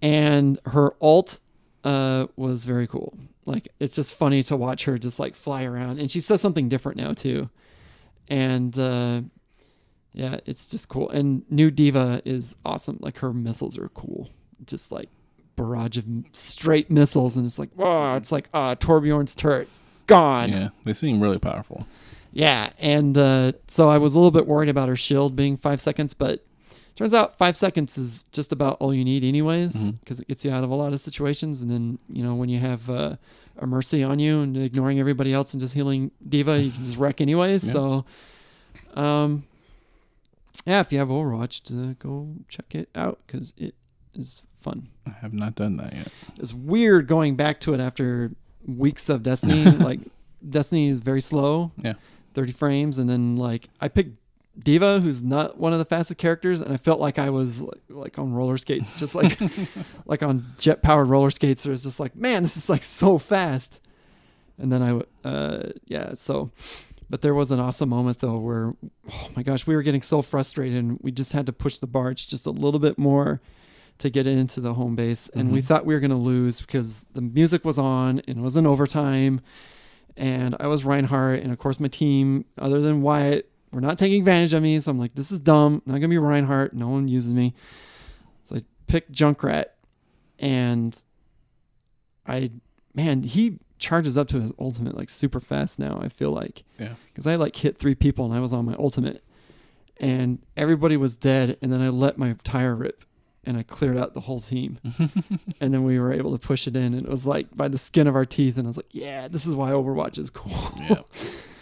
And her ult was very cool. Like it's just funny to watch her just like fly around, and she says something different now too. And yeah, it's just cool. And new Diva is awesome. Like her missiles are cool. Just like barrage of straight missiles, and it's like, whoa, it's like Torbjorn's turret gone. Yeah, they seem really powerful. Yeah, and so I was a little bit worried about her shield being 5 seconds, but turns out 5 seconds is just about all you need anyways, because it gets you out of a lot of situations. And then, you know, when you have a Mercy on you and ignoring everybody else and just healing Diva, you can just wreck anyways. Yeah. So, yeah, if you have Overwatch, go check it out because it is fun. I have not done that yet. It's weird going back to it after weeks of Destiny. Like, Destiny is very slow. Yeah. 30 frames, and then like I picked Diva, who's not one of the fastest characters, and I felt like I was like on roller skates, just like like on jet powered roller skates. It was just like, man, this is like so fast. And then but there was an awesome moment though where, oh my gosh, we were getting so frustrated and we just had to push the barge just a little bit more to get it into the home base, and we thought we were going to lose because the music was on and it was in overtime. And I was Reinhardt, and of course my team, other than Wyatt, were not taking advantage of me. So I'm like, this is dumb. I'm not gonna be Reinhardt. No one uses me. So I picked Junkrat, and he charges up to his ultimate like super fast now. I feel like, Yeah. because I like hit 3 people and I was on my ultimate, and everybody was dead, and then I let my tire rip. And I cleared out the whole team. And then we were able to push it in. And it was like by the skin of our teeth. And I was like, yeah, this is why Overwatch is cool. Yeah.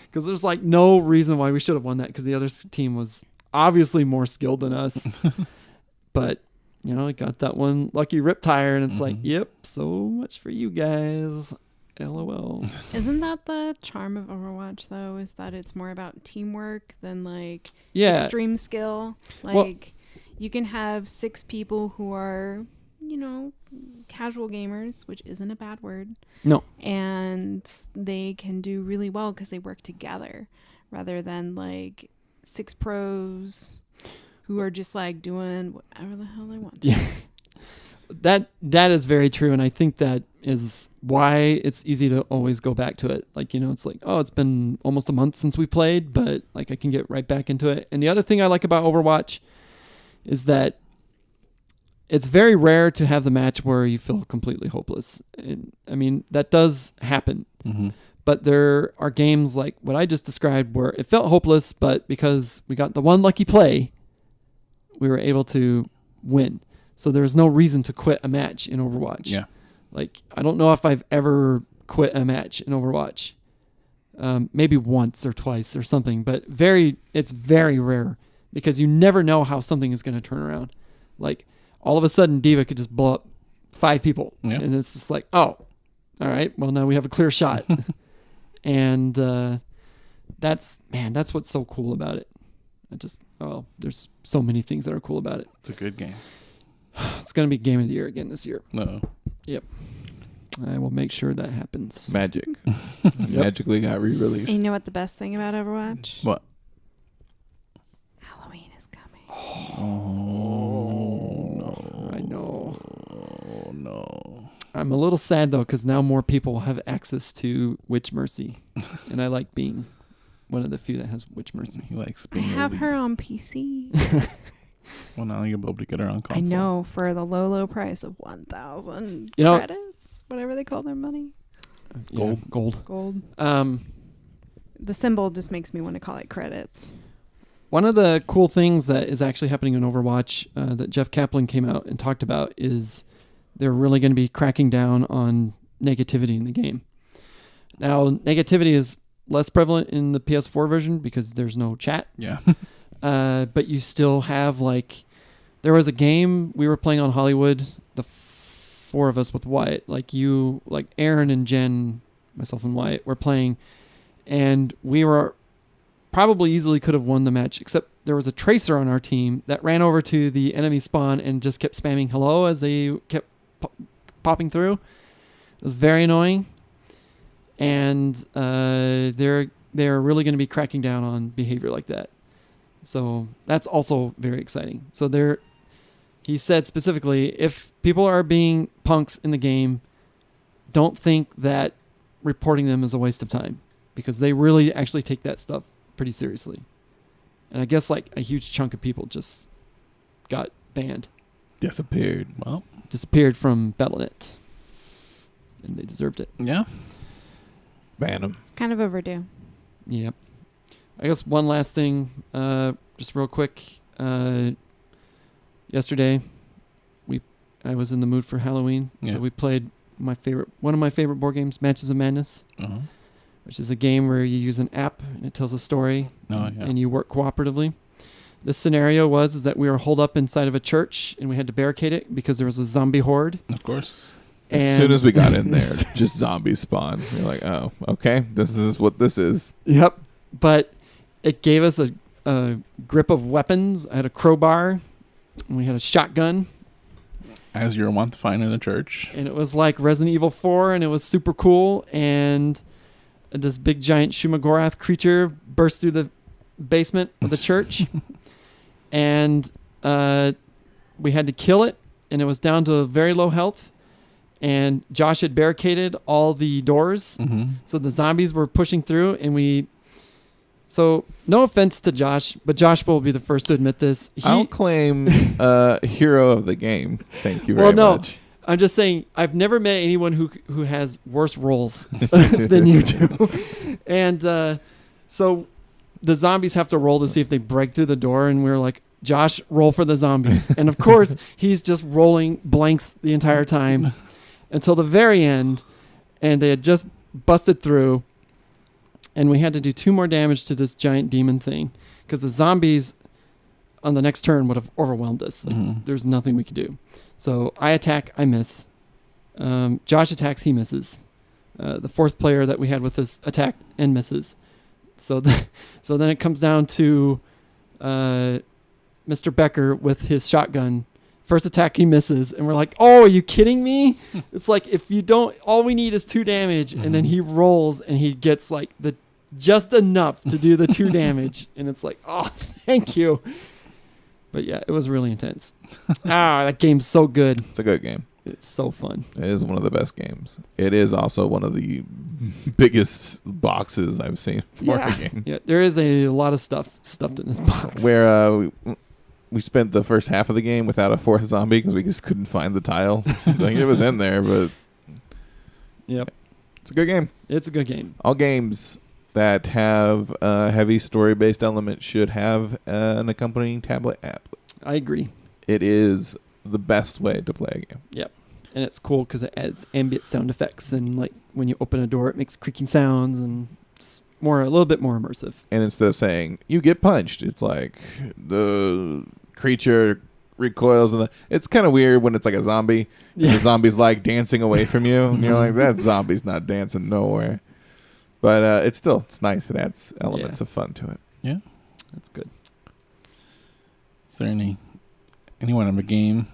Because there's like no reason why we should have won that. Because the other team was obviously more skilled than us. But, you know, I got that one lucky rip tire. And it's like, yep, so much for you guys. LOL. Isn't that the charm of Overwatch, though? Is that it's more about teamwork than like Yeah. extreme skill? Like, you can have 6 people who are, you know, casual gamers, which isn't a bad word. No. And they can do really well because they work together rather than like 6 pros who are just like doing whatever the hell they want. Yeah. That is very true. And I think that is why it's easy to always go back to it. Like, you know, it's like, oh, it's been almost a month since we played, but like I can get right back into it. And the other thing I like about Overwatch is that it's very rare to have the match where you feel completely hopeless. And, I mean, that does happen. But there are games like what I just described where it felt hopeless, but because we got the one lucky play, we were able to win. So there's no reason to quit a match in Overwatch. Yeah. Like, I don't know if I've ever quit a match in Overwatch. Maybe once or twice or something, but it's very rare. Because you never know how something is going to turn around. Like, all of a sudden, Diva could just blow up 5 people. Yeah. And it's just like, oh, all right, well, now we have a clear shot. And that's what's so cool about it. There's so many things that are cool about it. It's a good game. It's going to be Game of the Year again this year. No. Yep. I will make sure that happens. Magic. Magically got re-released. And you know what the best thing about Overwatch? What? Halloween is coming. Oh, no. I know. Oh, no. I'm a little sad though, because now more people have access to Witch Mercy, and I like being one of the few that has Witch Mercy. He likes I being have elite. her on PC. Well, now you'll be able to get her on I console. know, for the low price of 1,000 You know- credits, whatever they call their money. Yeah, gold. Gold. Um, The symbol just makes me want to call it credits. One of the cool things that is actually happening in Overwatch that Jeff Kaplan came out and talked about is they're really going to be cracking down on negativity in the game. Now, negativity is less prevalent in the PS4 version because there's no chat. Yeah. But you still have, like, there was a game we were playing on Hollywood, the four of us with Wyatt, like you, like Aaron and Jen, myself and Wyatt were playing, and we were probably easily could have won the match, except there was a tracer on our team that ran over to the enemy spawn and just kept spamming hello as they kept popping through. It was very annoying, and they're really going to be cracking down on behavior like that. So that's also very exciting. So he said specifically, if people are being punks in the game, don't think that reporting them is a waste of time, because they really actually take that stuff pretty seriously. And I guess like a huge chunk of people just got banned, Disappeared. Well, disappeared from Battle.net, and they deserved it. yeah. Ban them. Kind of overdue. Yep. I guess one last thing, just real quick. Yesterday, I was in the mood for Halloween, Yeah. so we played one of my favorite board games, Matches of Madness, Uh-huh. which is a game where you use an app and it tells a story, Oh, yeah. and you work cooperatively. The scenario is that we were holed up inside of a church and we had to barricade it because there was a zombie horde. Of course. As soon as we got in there, just zombies spawned. You're like, oh, okay, this is what this is. Yep. But it gave us a grip of weapons. I had a crowbar, and we had a shotgun, As you're wont to find in a church. and it was like Resident Evil 4, and it was super cool. And this big giant Shumagorath creature burst through the basement of the church, and we had to kill it, and it was down to very low health. And Josh had barricaded all the doors, Mm-hmm. so the zombies were pushing through, and so no offense to Josh, but Josh will be the first to admit this. I'll claim hero of the game. Thank you Well, very no. much. I'm just saying, I've never met anyone who has worse rolls than you do. And so the zombies have to roll to see if they break through the door, and we're like, Josh, roll for the zombies. And of course, he's just rolling blanks the entire time until the very end, and they had just busted through, and we had to do 2 more damage to this giant demon thing because the zombies on the next turn would have overwhelmed us. Like, Mhm. there's nothing we could do. So I attack, I miss. Josh attacks, he misses. The 4th player that we had with us attacked and misses. So then it comes down to Mr. Becker with his shotgun. First attack, he misses, and we're like, "Oh, are you kidding me?" It's like, if you don't, all we need is 2 damage, and then he rolls and he gets like just enough to do the 2 damage, and it's like, "Oh, thank you." But yeah, it was really intense. That game's so good. It's a good game. It's so fun. It is one of the best games. It is also one of the biggest boxes I've seen for a game. Yeah, there is a lot of stuff stuffed in this box. Where we spent the first half of the game without a 4th zombie because we just couldn't find the tile. Like, it was in there, but Yep, it's a good game. it's a good game. All games that have a heavy story-based element should have an accompanying tablet app. I agree. It is the best way to play a game. Yep. And it's cool because it adds ambient sound effects, and like when you open a door, it makes creaking sounds, and it's a little bit more immersive. And instead of saying you get punched, it's like the creature recoils, and it's kind of weird when it's like a zombie. Yeah. The zombie's like dancing away from you, and you're like, that zombie's not dancing nowhere. But it's nice. It adds elements of fun to it. Yeah. That's good. Is there anyone in the game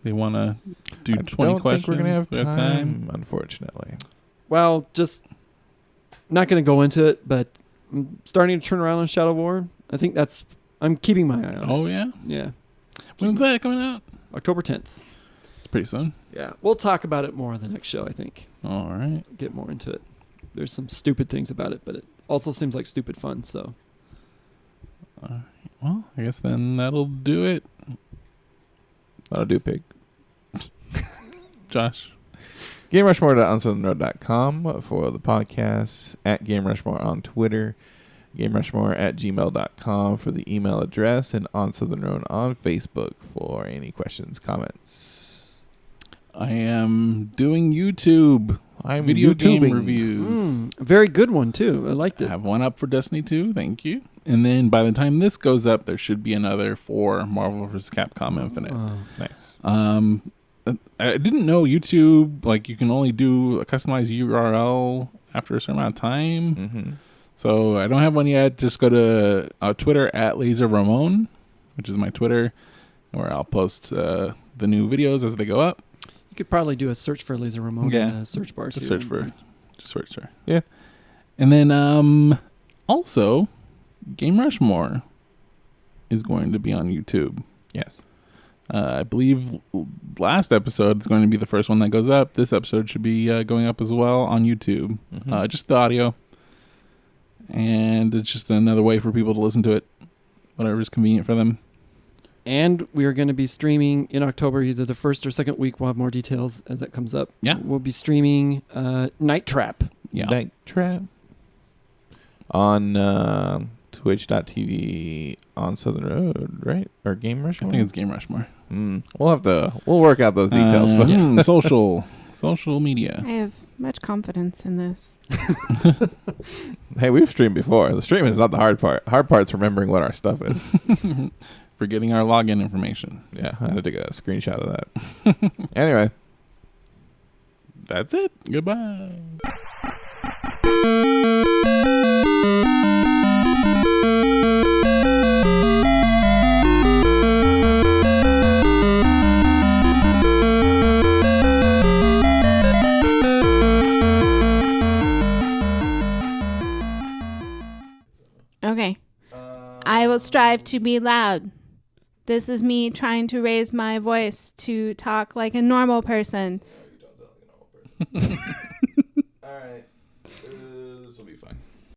they want to do I 20 don't questions? think we're gonna have Do we time, unfortunately. Well, just not going to go into it, but I'm starting to turn around on Shadow War. I think I'm keeping my eye on it. Oh, yeah? Yeah. When's that coming out? October 10th. It's pretty soon. Yeah, we'll talk about it more on the next show, I think. All right. Get more into it. There's some stupid things about it, but it also seems like stupid fun, so. Well, I guess then that'll do it. That'll do, pig. Josh. GameRushmore.unsouthernroad.com for the podcast. At Game Rushmore on Twitter. GameRushmore@gmail.com for the email address. And On Southern Road on Facebook for any questions, comments. I am doing YouTube. I'm video game YouTubing. reviews. A very good one, too. I liked I it. have one up for Destiny 2. Thank you. And then by the time this goes up, there should be another for Marvel vs. Capcom Infinite. Nice. I didn't know YouTube, like, you can only do a customized URL after a certain amount of time. Mm-hmm. So I don't have one yet. Just go to Twitter at LaserRamon, which is my Twitter, where I'll post the new videos as they go up. You could probably do a search for Laser Ramon in the search bar, Just too. search for. Yeah. And then also, Game Rushmore is going to be on YouTube. Yes. I believe last episode is going to be the first one that goes up. This episode should be going up as well on YouTube. Mm-hmm. Just the audio. And it's just another way for people to listen to it. Whatever is convenient for them. And we are going to be streaming in October, either the first or second week. We'll have more details as that comes up. Yeah. We'll be streaming Night Trap. Yeah. Night Trap. On twitch.tv on Southern Road, right? Or Game Rushmore? I think it's Game Rushmore. We'll work out those details, folks. Social media. I have much confidence in this. Hey, we've streamed before. The streaming is not the hard part. Hard part's remembering what our stuff is. Forgetting our login information. Yeah, I had to take a screenshot of that. Anyway. That's it. Goodbye. Okay. I will strive to be loud. This is me trying to raise my voice to talk like a normal person. All right. This will be fine.